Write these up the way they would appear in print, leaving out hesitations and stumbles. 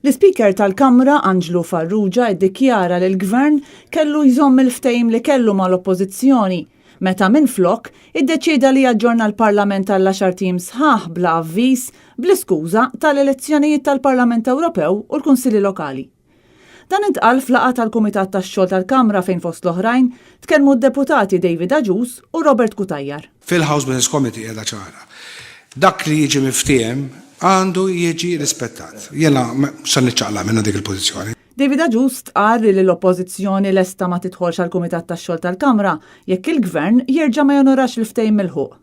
L-Speaker tal-Kamra Anġlu Farrugia iddikjara li l-Gvern kellu jżomm il-ftehim li kellu mal-Oppożizzjoni, meta minflok iddeċida li jaġġorna l-Parlament għall-10 tim sħaħ bla avviż bl-iskuża tal-elezzjonijiet tal-Parlament Ewropew u l-Kunsilli Lokali. Dan intqal f'laqgħa tal-Kumitat tax-Xogħol tal-Kamra fejn fost l-oħrajn tkellmu d-deputati David Agius u Robert Kutajjar. Fil-House Business Committee qiegħda ċara. Dak li jiġi miftiem għandu jiġi rispettat. Jena san niċċaqla minna dik il-pożizzjoni. David Agius qal li l-Oppożizzjoni lesta ma tidħolx għall-Kumitat tax-Xogħol tal-Kamra jekk il-Gvern jerġa' ma jonorax il-ftehim mill-ħuq.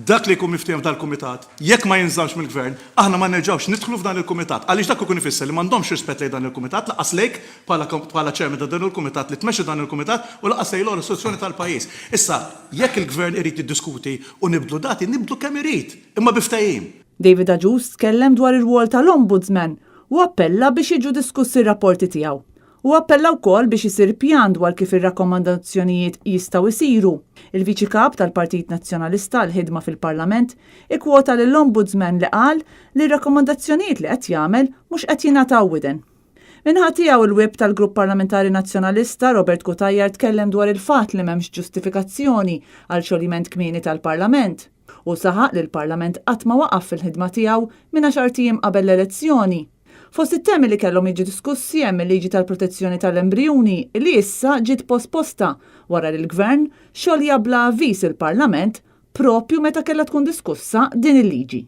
Dak li jkun miftehim tal-Kumitat, jekk ma jinżamx mill-Gvern, aħna ma nerġgħux nidħlu f'dan il-Kumitat. Għaliex dak ikun ifisser li m'għandhomx rispett lejn dan il-Kumitat, laqas lejk bħala ċermen ta' dan il-Kumitat li tmexxi dan il-Kumitat u laqas lejlhom l-istituzzjoni tal-pajjiż. Issa, jekk il-Gvern irid jiddiskuti u nibdlu dati, nibdlu kemm irid, imma biftehim. David Agius tkellem dwar ir-rwol tal-Ombudsman u appella biex jiġu diskussi r-rapporti tiegħu. U appella wkoll biex isir pjan dwar kif ir-rakkomandazzjonijiet jistgħu jsiru. Il-Viċi Kap tal-Partit Nazzjonalista l-ħidma fil-Parlament ikkwota lill-Ombudsman li qal li r-rakkomandazzjonijiet li qed jagħmel mhux qed jingħataw widen. Minħa tiegħu il-web tal-Grupp Parlamentari Nazzjonalista Robert Kutajjar tkellem dwar il-fatt li m'hemmx ġustifikazzjoni għal xogħliment kmieni tal-Parlament u saħaq li l-Parlament qatt ma waqaf fil-ħidma tiegħu minn 10 ijiem qabel l-elezzjoni. Fost it-temi li kellhom jiġu diskussi hemm il-liġi tal-protezzjoni tal-embrjuni li issa ġiet posposta wara li l-Gvern xogħol jabla avviż il-Parlament propju meta kellha tkun diskussa din il-liġi.